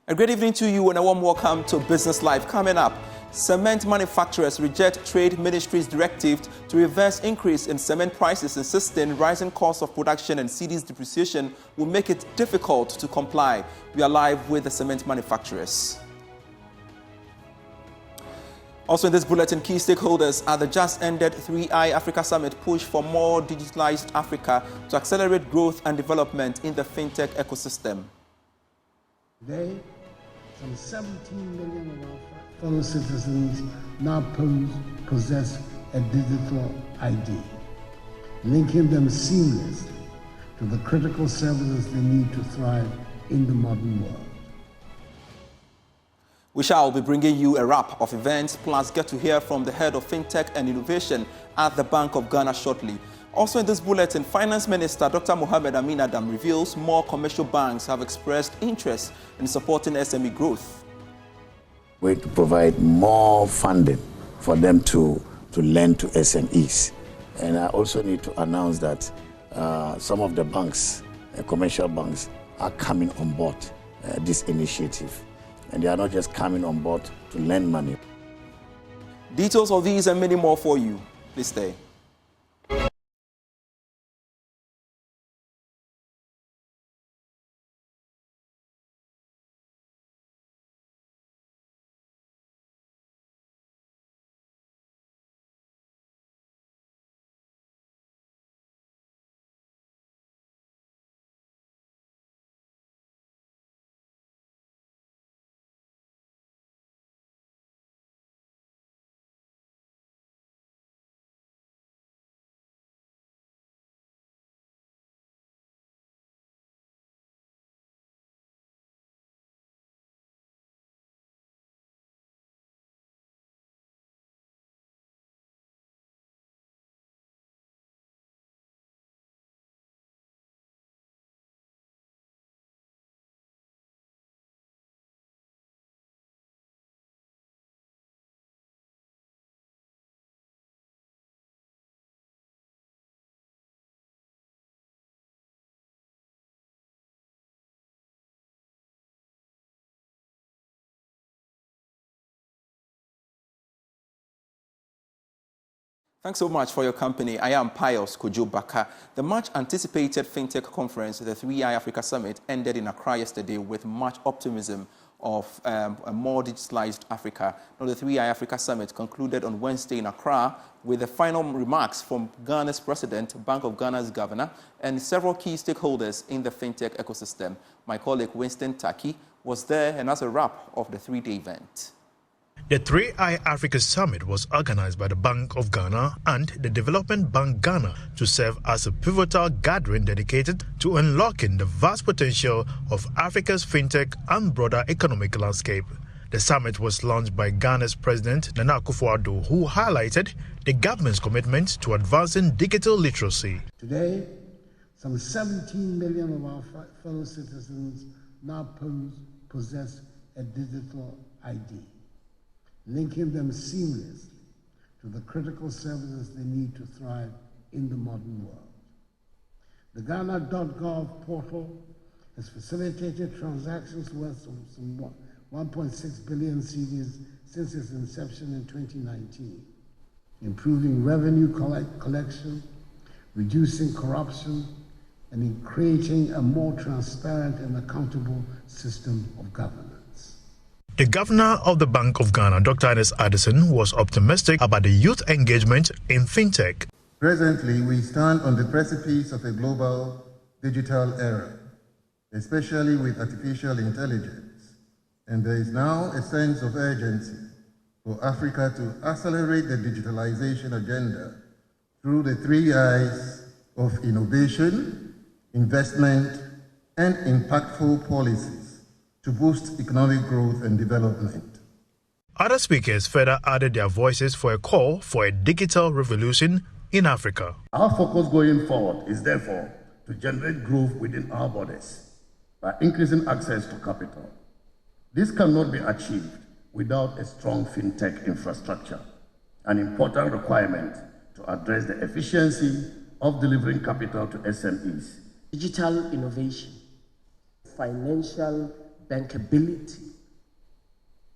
A great evening to you and a warm welcome to Business Live. Coming up, cement manufacturers reject Trade Ministry's directive to reverse increase in cement prices, insisting rising costs of production and cedi's depreciation will make it difficult to comply. We are live with the cement manufacturers. Also in this bulletin, key stakeholders at the just-ended Threei Africa Summit push for more digitalized Africa to accelerate growth and development in the fintech ecosystem. Today, some 17 million of our fellow citizens now possess a digital ID, linking them seamlessly to the critical services they need to thrive in the modern world. We shall be bringing you a wrap of events, plus get to hear from the head of FinTech and Innovation at the Bank of Ghana shortly. Also in this bulletin, Finance Minister Dr. Mohamed Amin reveals more commercial banks have expressed interest in supporting SME growth. We're to provide more funding for them to lend to SMEs. And I also need to announce that some of the banks, commercial banks, are coming on board this initiative. And they are not just coming on board to lend money. Details of these and many more for you. Please stay. Thanks so much for your company. I am Pius Kojo Baka. The much-anticipated FinTech conference, the Threei Africa Summit, ended in Accra yesterday with much optimism of a more digitalized Africa. Now, the Threei Africa Summit concluded on Wednesday in Accra with the final remarks from Ghana's president, Bank of Ghana's governor, and several key stakeholders in the FinTech ecosystem. My colleague Winston Taki was there and has a wrap of the three-day event. The Threei Africa Summit was organized by the Bank of Ghana and the Development Bank Ghana to serve as a pivotal gathering dedicated to unlocking the vast potential of Africa's fintech and broader economic landscape. The summit was launched by Ghana's President Nana Akufo-Addo, who highlighted the government's commitment to advancing digital literacy. Today, some 17 million of our fellow citizens now possess a digital ID, linking them seamlessly to the critical services they need to thrive in the modern world. The Ghana.gov portal has facilitated transactions worth some 1.6 billion cedis since its inception in 2019, improving revenue collection, reducing corruption, and in creating a more transparent and accountable system of governance. The governor of the Bank of Ghana, Dr. Ernest Addison, was optimistic about the youth engagement in fintech. Presently, we stand on the precipice of a global digital era, especially with artificial intelligence, and there is now a sense of urgency for Africa to accelerate the digitalization agenda through the three I's of innovation, investment, and impactful policies to boost economic growth and development. Other speakers further added their voices for a call for a digital revolution in Africa. Our focus going forward is therefore to generate growth within our borders by increasing access to capital. This cannot be achieved without a strong fintech infrastructure, an important requirement to address the efficiency of delivering capital to SMEs. Digital innovation, financial bankability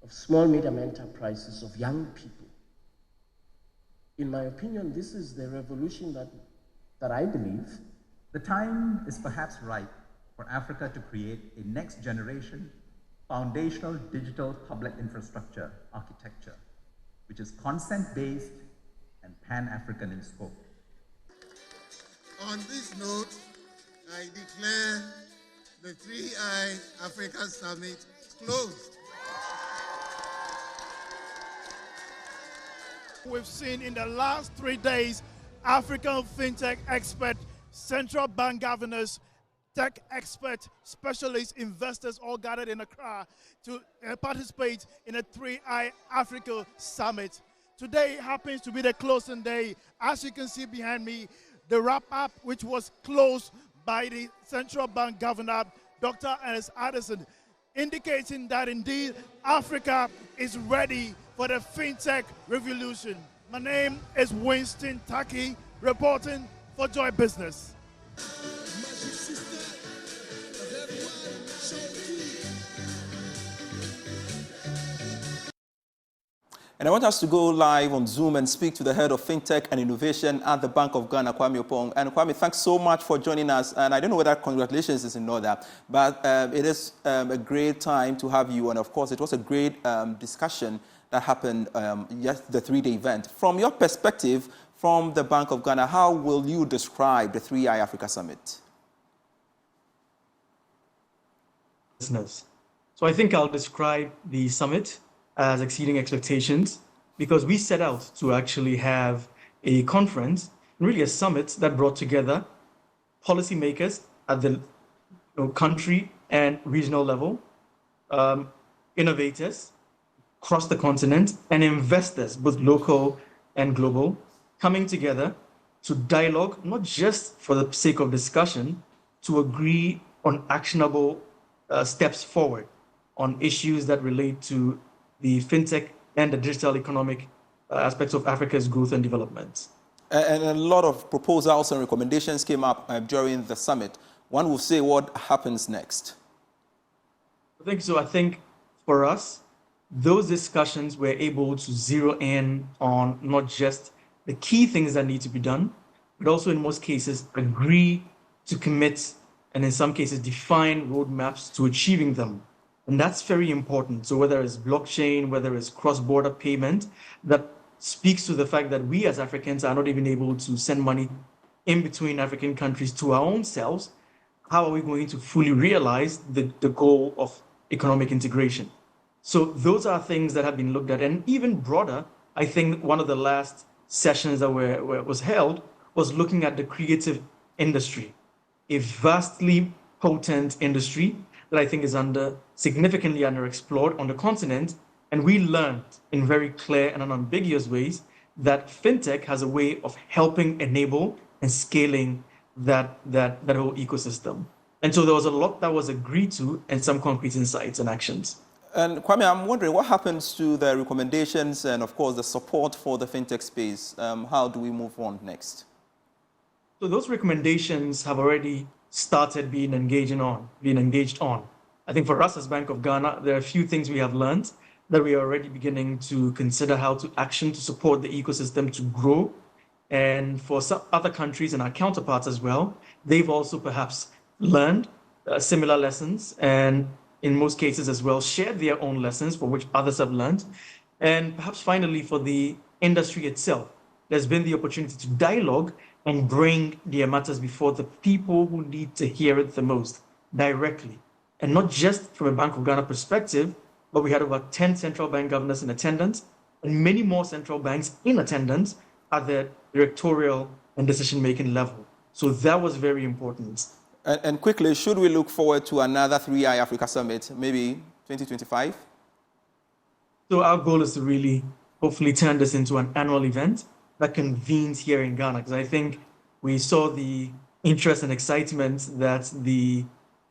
of small, medium enterprises, of young people. In my opinion, this is the revolution that I believe. The time is perhaps ripe for Africa to create a next generation foundational digital public infrastructure architecture, which is consent-based and pan-African in scope. On this note, I declare the Threei Africa Summit closed. We've seen in the last 3 days African fintech experts, central bank governors, tech experts, specialists, investors all gathered in Accra to participate in a Threei Africa Summit. Today happens to be the closing day. As you can see behind me, the wrap-up, which was closed by the central bank governor, Dr. Ernest Addison, indicating that indeed Africa is ready for the fintech revolution. My name is Winston Taki, reporting for Joy Business. And I want us to go live on Zoom and speak to the head of FinTech and Innovation at the Bank of Ghana, Kwame Opong. And Kwame, thanks so much for joining us. And I don't know whether congratulations is in order, but it is a great time to have you. And of course, it was a great discussion that happened the 3-day event. From your perspective, from the Bank of Ghana, how will you describe the Threei Africa Summit? Business. So I think I'll describe the summit as exceeding expectations, because we set out to actually have a conference, really a summit that brought together policymakers at the country and regional level, innovators across the continent, and investors, both local and global, coming together to dialogue, not just for the sake of discussion, to agree on actionable steps forward on issues that relate to the fintech and the digital economic aspects of Africa's growth and development. And a lot of proposals and recommendations came up during the summit. One will say what happens next. I think so. I think for us, those discussions were able to zero in on not just the key things that need to be done, but also in most cases agree to commit and in some cases define roadmaps to achieving them. And that's very important. So whether it's blockchain, whether it's cross-border payment, that speaks to the fact that we as Africans are not even able to send money in between African countries to our own selves. How are we going to fully realize the goal of economic integration? So those are things that have been looked at. And even broader, I think one of the last sessions that was held was looking at the creative industry, a vastly potent industry that I think is significantly underexplored on the continent. And we learned in very clear and unambiguous ways that fintech has a way of helping enable and scaling that whole ecosystem. And so there was a lot that was agreed to and some concrete insights and actions. And Kwame, I'm wondering what happens to the recommendations and, of course, the support for the fintech space? How do we move on next? So those recommendations have already started being engaged on. I think for us as Bank of Ghana, there are a few things we have learned that we are already beginning to consider how to action to support the ecosystem to grow. And for some other countries and our counterparts as well, they've also perhaps learned similar lessons and in most cases as well shared their own lessons for which others have learned. And perhaps finally for the industry itself, there's been the opportunity to dialogue and bring their matters before the people who need to hear it the most directly. And not just from a Bank of Ghana perspective, but we had over 10 central bank governors in attendance and many more central banks in attendance at the directorial and decision-making level. So that was very important. And quickly, should we look forward to another Threei Africa Summit, maybe 2025? So our goal is to really hopefully turn this into an annual event that convenes here in Ghana, because I think we saw the interest and excitement that the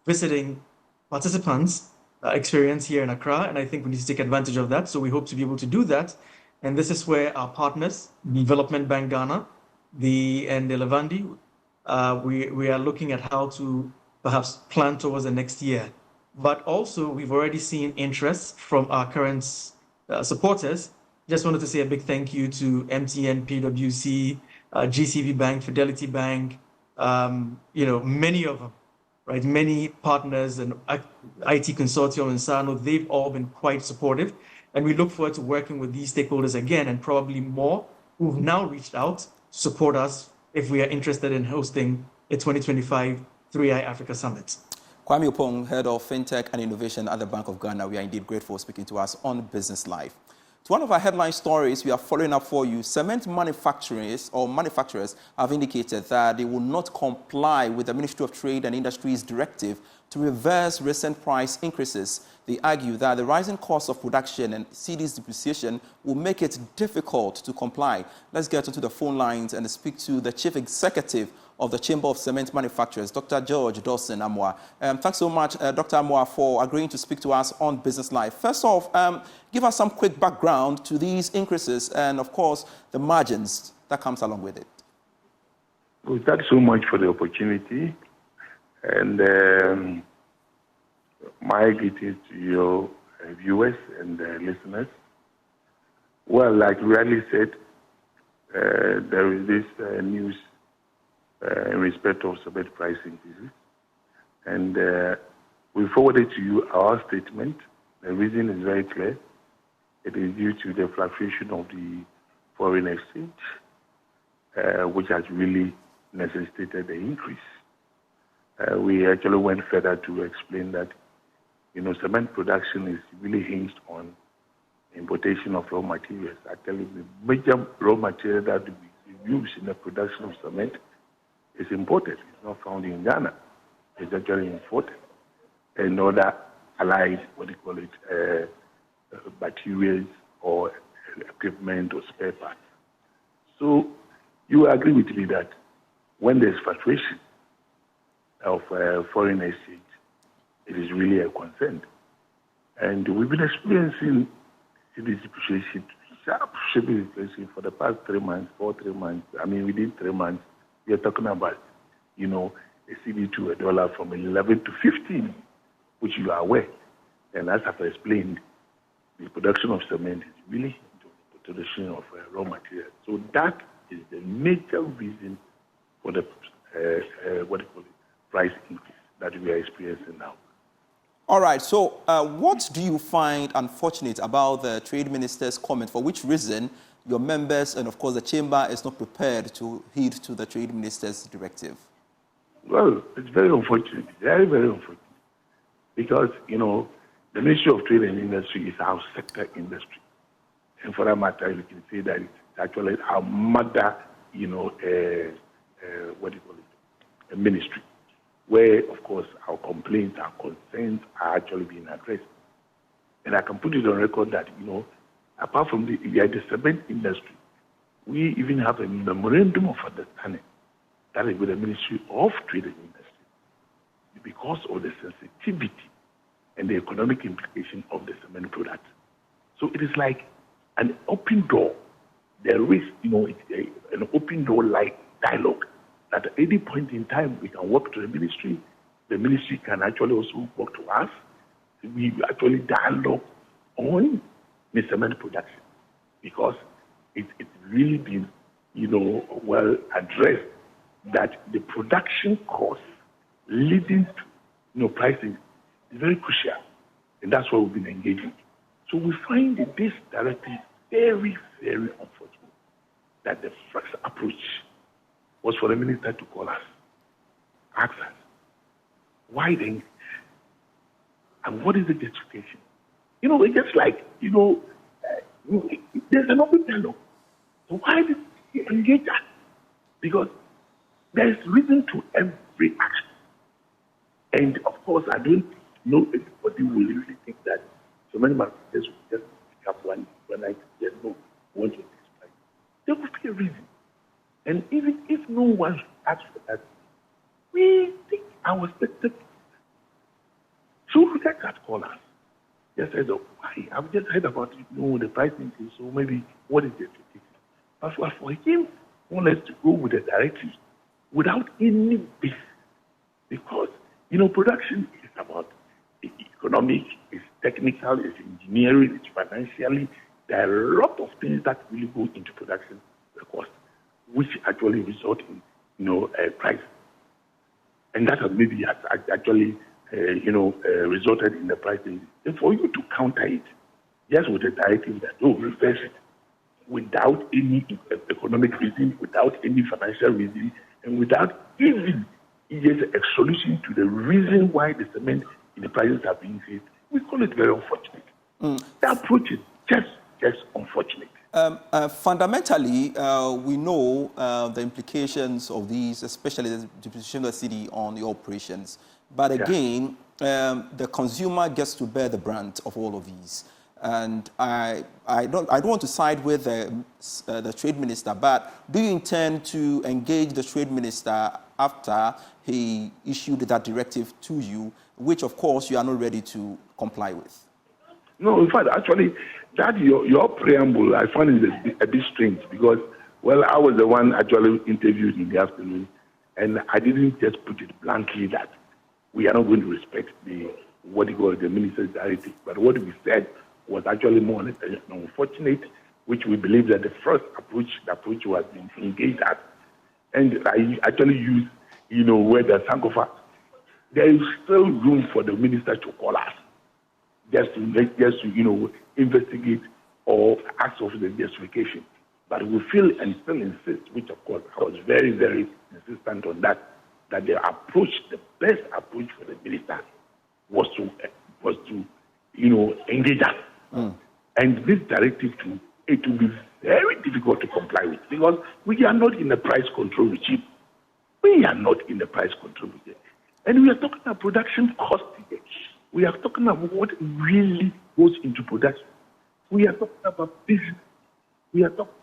visiting participants experience here in Accra, and I think we need to take advantage of that. So we hope to be able to do that. And this is where our partners, Development Bank Ghana, and the Levandi, we are looking at how to perhaps plan towards the next year but also we've already seen interest from our current supporters. Just wanted to say a big thank you to MTN, PwC, GCB Bank, Fidelity Bank, many of them, right? Many partners and IT Consortium and Sano, they've all been quite supportive. And we look forward to working with these stakeholders again, and probably more who've now reached out to support us if we are interested in hosting a 2025 Threei Africa Summit. Kwame Opong, Head of FinTech and Innovation at the Bank of Ghana, we are indeed grateful for speaking to us on Business Live. To one of our headline stories we are following up for you, cement manufacturers have indicated that they will not comply with the Ministry of Trade and Industry's directive to reverse recent price increases. They argue that the rising cost of production and cedi's depreciation will make it difficult to comply. Let's get onto the phone lines and speak to the Chief Executive of the Chamber of Cement Manufacturers, Dr. George Dawson Amoah. Thanks so much, Dr. Amoah, for agreeing to speak to us on Business Live. First off, give us some quick background to these increases and, of course, the margins that comes along with it. Well, thanks so much for the opportunity. And my greetings to your viewers and listeners. Well, like you rightly said, there is this news in respect of cement price increases. And we forwarded to you our statement. The reason is very clear. It is due to the fluctuation of the foreign exchange, which has really necessitated the increase. We actually went further to explain that, cement production is really hinged on importation of raw materials. Actually, the major raw material that we use in the production of cement is imported. It's not found in Ghana. It's actually imported. And other allied, materials or equipment or spare parts. So you agree with me that when there's fluctuation of foreign exchange, it is really a concern. And we've been experiencing this depreciation, sharp depreciation for the past 3 months, 3 months. I mean, within 3 months, we are talking about, a cedi to a dollar from 11 to 15, which you are aware. And as I've explained, the production of cement is really into the production of raw material. So that is the major reason for the price increase that we are experiencing now. All right. So what do you find unfortunate about the Trade Minister's comment? For which reason your members and, of course, the Chamber is not prepared to heed to the Trade Minister's directive? Well, it's very unfortunate, very, very unfortunate. Because, the Ministry of Trade and Industry is our sector industry. And for that matter, we can say that it's actually our mother, a ministry, where, of course, our complaints, our concerns are actually being addressed. And I can put it on record that, apart from the cement industry, we even have a memorandum of understanding that is with the Ministry of Trade and Industry because of the sensitivity and the economic implication of the cement product. So it is like an open door. There is, an open door like dialogue that at any point in time we can work to the ministry can actually also work to us. We actually dialogue on the cement production because it's really been, well addressed that the production costs leading to, pricing is very crucial, and that's why we've been engaging. So we find that this directive very, very unfortunate that the first approach was for the minister to call us, ask us, why then? And what is the justification? It's just like, there's an open dialogue. So why did he engage us? Because there is reason to every action. And of course, I don't know anybody will really think that so many marketers will just pick up one night and say, no, we want to this price. There would be a reason. And even if no one asks for that, we think our sector. So let that call us. Just said, why? I've just heard about the price increase, so maybe what is the justification? But for him, wanted us to go with the directive without any basis. Because, production is about economic, it's technical, it's engineering, it's financially. There are a lot of things that really go into production cost, which actually result in, a price. And that maybe has actually, resulted in the price. And for you to counter it, just with a directive that reverse it, without any economic reason, without any financial reason, and without even just a solution to the reason why the cement in the prices have been increased, we call it very unfortunate. The approach is just unfortunate. Fundamentally, we know the implications of these, especially the depreciation of the city on the operations. But again, the consumer gets to bear the brunt of all of these. And I don't want to side with the trade minister, but do you intend to engage the trade minister after he issued that directive to you, which of course you are not ready to comply with? No, in fact, actually, that your preamble, I find it a bit strange because, well, I was the one actually interviewed in the afternoon, and I didn't just put it bluntly that we are not going to respect the minister's directive. But what we said was actually more or less unfortunate, which we believe that the first approach, was being engaged at. And I actually used, where the Sankofa, there is still room for the minister to call us, just to investigate or ask for the justification. But we feel and still insist, which of course I was very, very insistent on that the best approach for the minister was to engage us. And this directive it will be very difficult to comply with because we are not in a price control regime. We are not in the price control regime. And we are talking about production cost. We are talking about what really goes into production. We are talking about business. We are talking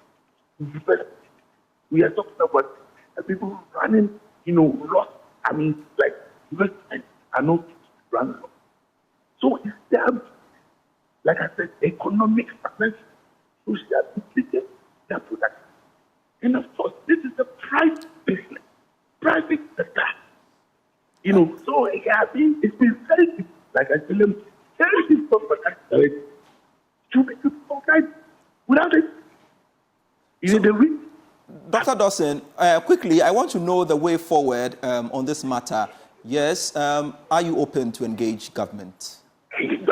about investment. We are talking about people running, loss. I mean, like investment are not running. So it's there, like I said, economic success, social implications, their production. And of course, this is a private business, private sector. So it's been very difficult, like I tell them, very difficult for that to be compliant without it. Dr. Dawson, quickly, I want to know the way forward on this matter. Yes, are you open to engage government?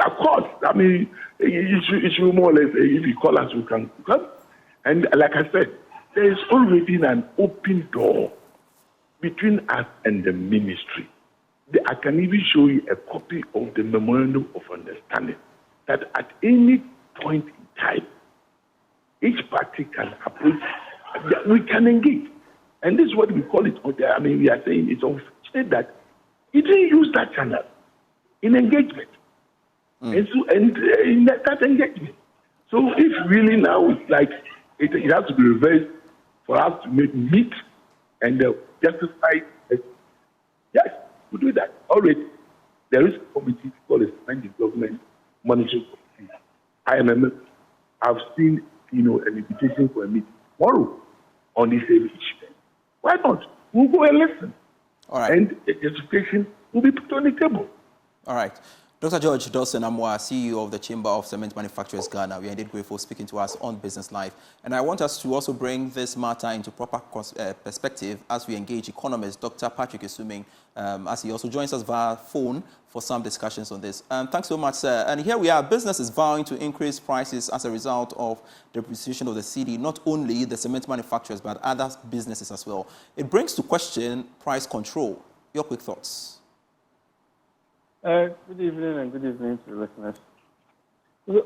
Of course. I mean, it should more or less, if you call us, we can come. And like I said, there is already an open door between us and the ministry. I can even show you a copy of the memorandum of understanding that at any point in time, each party can approach, we can engage. And this is what we call it. I mean, we are saying it's unfortunate that he didn't use that channel in engagement. And in that engagement. So if really now it's like it has to be reversed for us to meet and justify it. Yes, we do that already. There is a committee called the Cement Development Monitoring Committee. IMF. I've seen an invitation for a meeting tomorrow on this issue. Why not? We'll go and listen. All right. And the justification will be put on the table. All right. Dr. George Dawson Amoah, CEO of the Chamber of Cement Manufacturers Ghana, we are indeed grateful for speaking to us on Business Live. And I want us to also bring this matter into proper perspective as we engage economist Dr. Patrick Asamoah, as he also joins us via phone for some discussions on this. Thanks so much, sir. And here we are, businesses vowing to increase prices as a result of the depreciation of the cedi, not only the cement manufacturers, but other businesses as well. It brings to question price control. Your quick thoughts. Good evening and good evening to the listeners.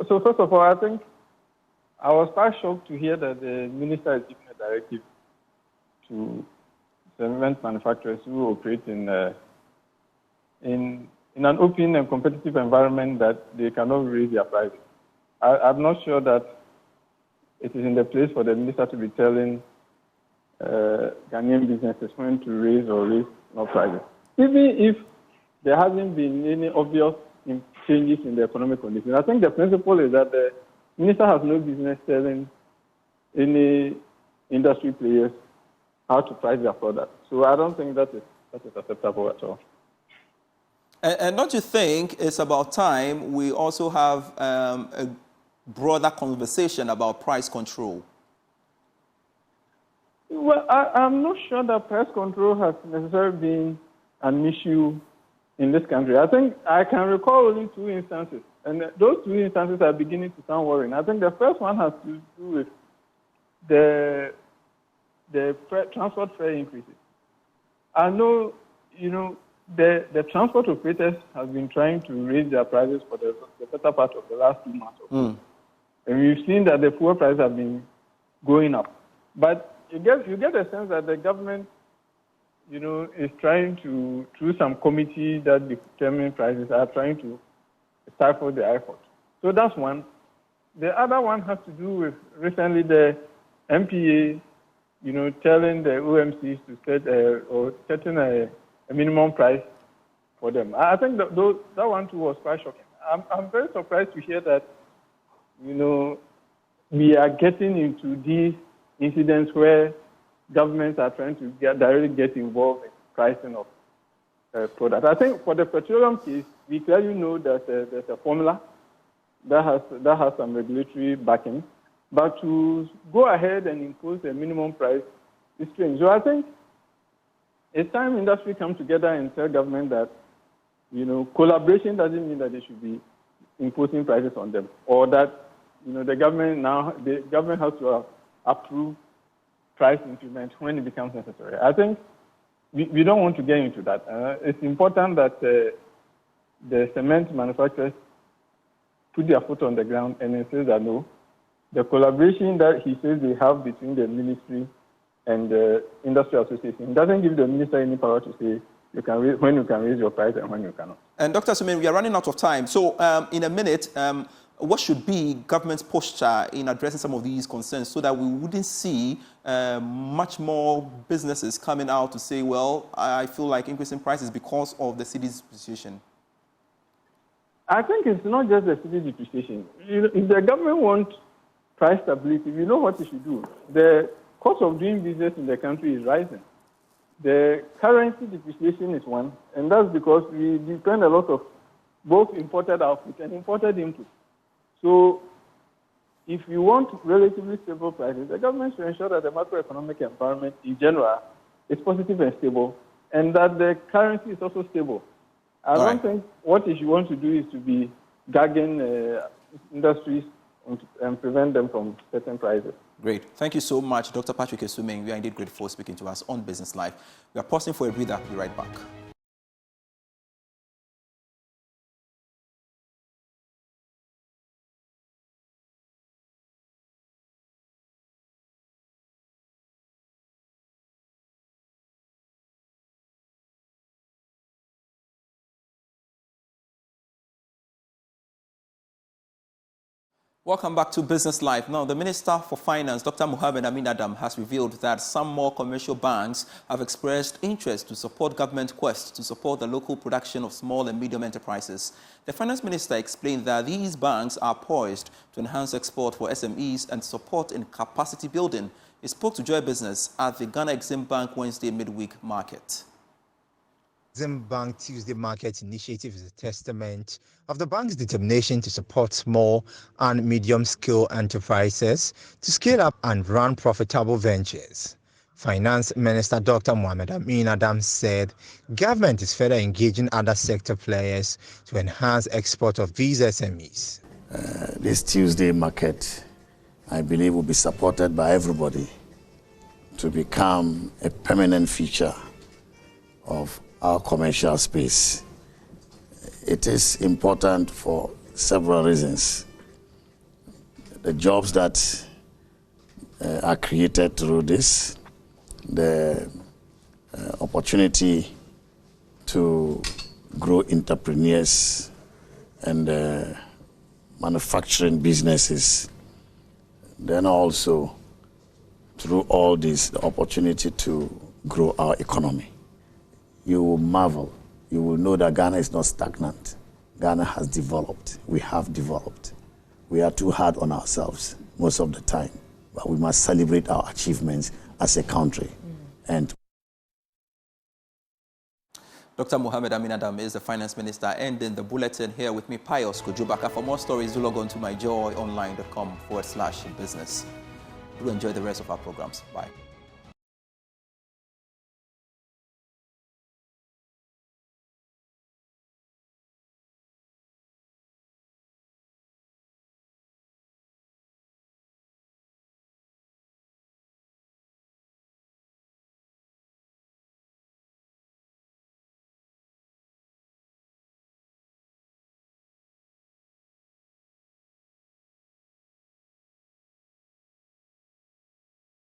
So first of all, I think I was quite shocked to hear that the minister is giving a directive to cement manufacturers who operate in an open and competitive environment that they cannot raise their prices. I'm not sure that it is in the place for the minister to be telling Ghanaian businesses when to raise or raise no prices. Even if there hasn't been any obvious changes in the economic conditions. I think the principle is that the minister has no business telling any industry players how to price their product. So I don't think that is acceptable at all. And don't you think it's about time we also have a broader conversation about price control? Well, I'm not sure that price control has necessarily been an issue in this country. I think I can recall only 2 instances, and those 2 instances are beginning to sound worrying. I think the first one has to do with the transport fare increases. I know, the transport operators have been trying to raise their prices for the better part of the last 2 months. And we've seen that the fuel prices have been going up. But you get a sense that the government, is trying to, through some committee that determine prices, are trying to stifle the effort. So that's one. The other one has to do with recently the MPA, telling the OMCs to set setting a minimum price for them. I think that one too was quite shocking. I'm very surprised to hear that, we are getting into these incidents where governments are trying to directly get involved in pricing of products. I think for the petroleum case, we clearly know that there's a formula that has some regulatory backing, but to go ahead and impose a minimum price is strange. So I think it's time industry come together and tell government that, collaboration doesn't mean that they should be imposing prices on them, or that, the government has to approve price increment when it becomes necessary. I think we don't want to get into that. It's important that the cement manufacturers put their foot on the ground and insist that no, the collaboration that he says they have between the ministry and the industry association doesn't give the minister any power to say when you can raise your price and when you cannot. And Dr. Sumin, we are running out of time. So in a minute, what should be government's posture in addressing some of these concerns so that we wouldn't see much more businesses coming out to say, well, I feel like increasing prices because of the cedi's depreciation? I think it's not just the cedi depreciation. If the government wants price stability, we know what it should do. The cost of doing business in the country is rising. The currency depreciation is one, and that's because we depend a lot of both imported output and imported input. So if you want relatively stable prices, the government should ensure that the macroeconomic environment in general is positive and stable, and that the currency is also stable. I don't think what you want to do is to be gagging industries and prevent them from setting prices. Great. Thank you so much, Dr. Patrick Asamoah. We are indeed grateful for speaking to us on Business Live. We are pausing for a breather. We'll be right back. Welcome back to Business Live. Now, the Minister for Finance, Dr. Mohammed Amin Adam, has revealed that some more commercial banks have expressed interest to support government quest to support the local production of small and medium enterprises. The Finance Minister explained that these banks are poised to enhance export for SMEs and support in capacity building. He spoke to Joy Business at the Ghana Exim Bank Wednesday midweek market. Exim Bank Tuesday Market Initiative is a testament of the bank's determination to support small and medium-scale enterprises to scale up and run profitable ventures. Finance Minister Dr. Mohammed Amin Adam said government is further engaging other sector players to enhance export of these SMEs. This Tuesday market, I believe, will be supported by everybody to become a permanent feature of our commercial space. It is important for several reasons. The jobs that are created through this, the opportunity to grow entrepreneurs and manufacturing businesses, then also through all this, the opportunity to grow our economy. You will marvel. You will know that Ghana is not stagnant. Ghana has developed. We have developed. We are too hard on ourselves most of the time, but we must celebrate our achievements as a country. And Dr. Mohammed Amin Adam is the finance minister, ending the bulletin here with me, Pius Kujubaka. For more stories, do log on to myjoyonline.com/business. Do enjoy the rest of our programs. Bye.